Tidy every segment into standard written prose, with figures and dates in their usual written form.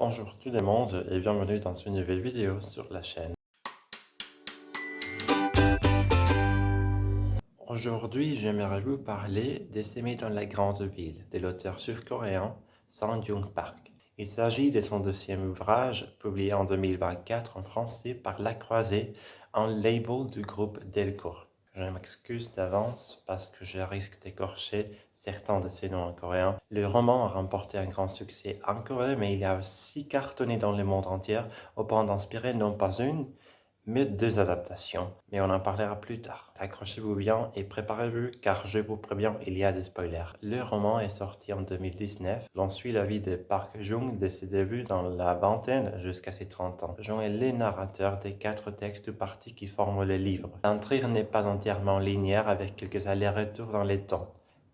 Bonjour tout le monde et bienvenue dans une nouvelle vidéo sur la chaîne. Aujourd'hui, j'aimerais vous parler des Sémés dans la grande ville de l'auteur sud-coréen Sang Joong-park. Il s'agit de son deuxième ouvrage, publié en 2024 en français par La Croisée, un label du groupe Delcourt. Je m'excuse d'avance parce que je risque d'écorcher certains de ces noms en coréen. Le roman a remporté un grand succès en Corée, mais il a aussi cartonné dans le monde entier, au point d'inspirer non pas une, mais deux adaptations. Mais on en parlera plus tard. Accrochez-vous bien et préparez-vous, car je vous préviens, il y a des spoilers. Le roman est sorti en 2019. L'on suit la vie de Park Jung de ses débuts dans la vingtaine jusqu'à ses 30 ans. Jung est le narrateur des 4 textes parties qui forment le livre. L'intrigue n'est pas entièrement linéaire avec quelques allers-retours dans les temps.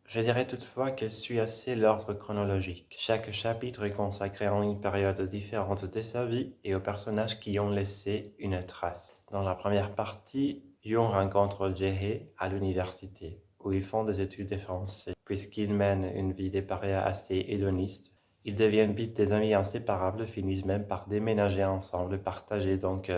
Je dirais toutefois qu'elle suit assez l'ordre chronologique. Chaque chapitre est consacré à une période différente de sa vie et aux personnages qui ont laissé une trace. Dans la première partie, Yoon rencontre Jae-hee à l'université, où ils font des études de français. Puisqu'ils mènent une vie de paria assez hédoniste, ils deviennent vite des amis inséparables, finissent même par déménager ensemble, partager donc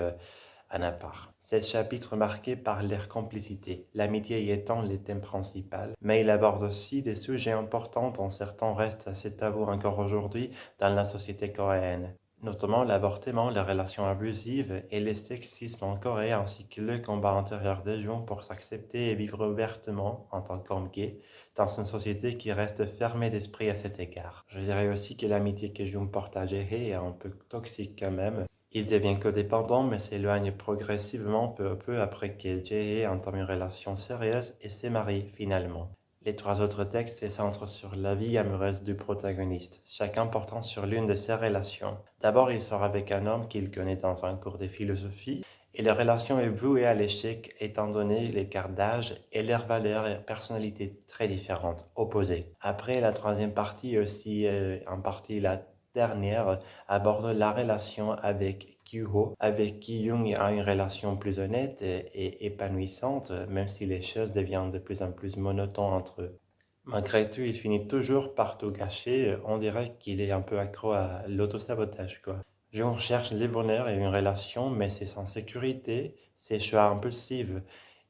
un appart. C'est chapitre marqué par leur complicité, l'amitié y étant le thème principal, mais il aborde aussi des sujets importants dont certains restent assez tabous encore aujourd'hui dans la société coréenne, notamment l'avortement, les relations abusives et le sexisme en Corée, ainsi que le combat intérieur des gens pour s'accepter et vivre ouvertement en tant qu'homme gay dans une société qui reste fermée d'esprit à cet égard. Je dirais aussi que l'amitié que Jung porte à Jae est un peu toxique quand même. Il devient codépendant mais s'éloigne progressivement peu à peu après que Jae entame une relation sérieuse et se marie finalement. Les 3 autres textes se centrent sur la vie amoureuse du protagoniste, chacun portant sur l'une de ses relations. D'abord, il sort avec un homme qu'il connaît dans un cours de philosophie, et leur relation est vouée à l'échec étant donné l'écart d'âge et leurs valeurs et personnalités très différentes, opposées. Après, la troisième partie, aussi en partie la dernière, aborde la relation avec Kyuho, avec qui Jung a une relation plus honnête et épanouissante, même si les choses deviennent de plus en plus monotones entre eux. Malgré tout, il finit toujours par tout gâcher, on dirait qu'il est un peu accro à l'autosabotage, quoi. Jung cherche le bonheur et une relation, mais c'est sans sécurité, ses choix impulsifs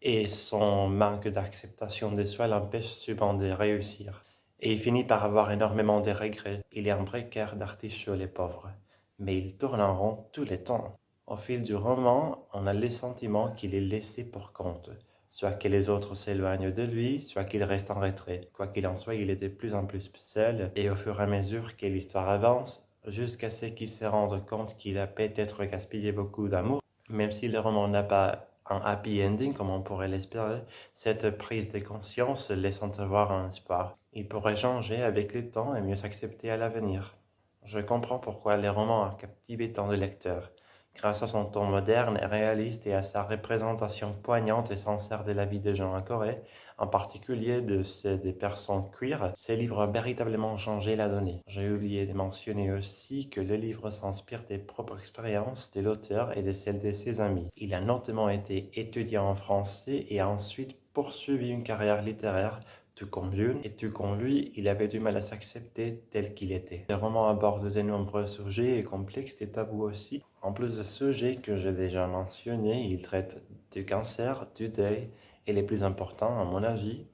et son manque d'acceptation de soi l'empêchent souvent de réussir. Et il finit par avoir énormément de regrets. Il est un vrai cœur d'artichaut, les pauvres. Mais il tourne en rond tout le temps. Au fil du roman, on a le sentiment qu'il est laissé pour compte. Soit que les autres s'éloignent de lui, soit qu'il reste en retrait. Quoi qu'il en soit, il est de plus en plus seul, et au fur et à mesure que l'histoire avance, jusqu'à ce qu'il se rende compte qu'il a peut-être gaspillé beaucoup d'amour, même si le roman n'a pas un happy ending comme on pourrait l'espérer, cette prise de conscience laisse entrevoir un espoir. Il pourrait changer avec le temps et mieux s'accepter à l'avenir. Je comprends pourquoi les romans ont captivé tant de lecteurs. Grâce à son ton moderne et réaliste et à sa représentation poignante et sincère de la vie des gens en Corée, en particulier des personnes queer, ces livres ont véritablement changé la donnée. J'ai oublié de mentionner aussi que le livre s'inspire des propres expériences de l'auteur et de celles de ses amis. Il a notamment été étudiant en français et a ensuite poursuivi une carrière littéraire. Tout comme Jung et tout comme lui, il avait du mal à s'accepter tel qu'il était. Le roman aborde de nombreux sujets et complexes et tabous aussi. En plus de sujets que j'ai déjà mentionnés, il traite du cancer, du deuil et les plus importants, à mon avis,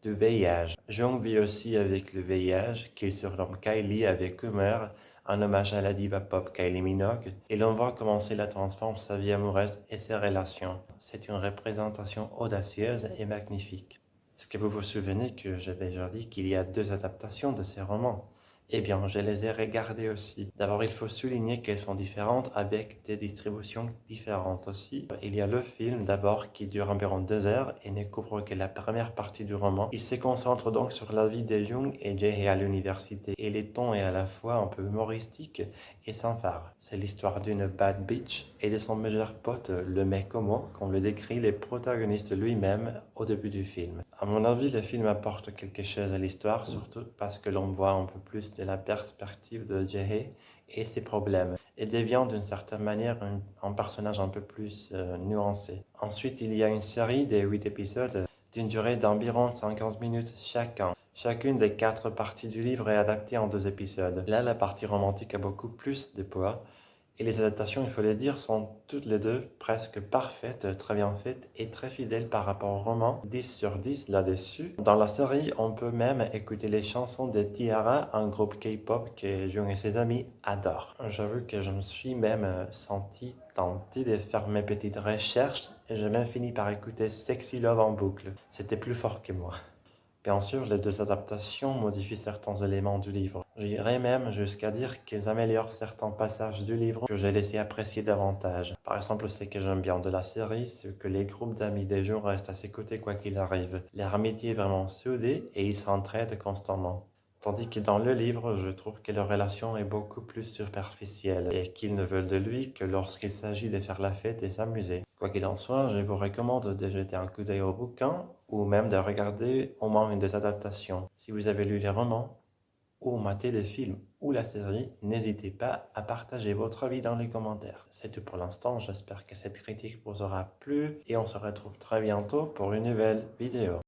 du VIH. Jung vit aussi avec le VIH, qu'il surnomme Kylie avec humeur, en hommage à la diva pop Kylie Minogue, et l'on voit comment cela transforme sa vie amoureuse et ses relations. C'est une représentation audacieuse et magnifique. Est-ce que vous vous souvenez que j'ai déjà dit qu'il y a 2 adaptations de ces romans? Eh bien, je les ai regardées aussi. D'abord, il faut souligner qu'elles sont différentes avec des distributions différentes aussi. Il y a le film d'abord qui dure environ 2 heures et ne couvre que la première partie du roman. Il se concentre donc sur la vie de Jung et Jae à l'université et les tons est à la fois un peu humoristique et sans phare. C'est l'histoire d'une bad bitch et de son meilleur pote, le mec homo, qu'on le décrit les protagonistes lui-même au début du film. À mon avis, le film apporte quelque chose à l'histoire, surtout parce que l'on voit un peu plus de la perspective de Jae et ses problèmes, et devient d'une certaine manière un personnage un peu plus nuancé. Ensuite, il y a une série de 8 épisodes d'une durée d'environ 50 minutes chacun. Chacune des 4 parties du livre est adaptée en 2 épisodes. Là, la partie romantique a beaucoup plus de poids. Et les adaptations, il faut le dire, sont toutes les deux presque parfaites, très bien faites et très fidèles par rapport au roman. 10 sur 10 là-dessus. Dans la série, on peut même écouter les chansons de T-ara, un groupe K-pop que Jung et ses amis adorent. J'avoue que je me suis même senti tenté de faire mes petites recherches et j'ai même fini par écouter Sexy Love en boucle. C'était plus fort que moi. Bien sûr, les 2 adaptations modifient certains éléments du livre. J'irais même jusqu'à dire qu'elles améliorent certains passages du livre que j'ai laissé apprécier davantage. Par exemple, ce que j'aime bien de la série, c'est que les groupes d'amis des gens restent à ses côtés quoi qu'il arrive. Leur amitié est vraiment soudée et ils s'entraident constamment. Tandis que dans le livre, je trouve que leur relation est beaucoup plus superficielle et qu'ils ne veulent de lui que lorsqu'il s'agit de faire la fête et s'amuser. Quoi qu'il en soit, je vous recommande de jeter un coup d'œil au bouquin ou même de regarder au moins une des adaptations. Si vous avez lu les romans ou maté les films ou la série, n'hésitez pas à partager votre avis dans les commentaires. C'est tout pour l'instant, j'espère que cette critique vous aura plu et on se retrouve très bientôt pour une nouvelle vidéo.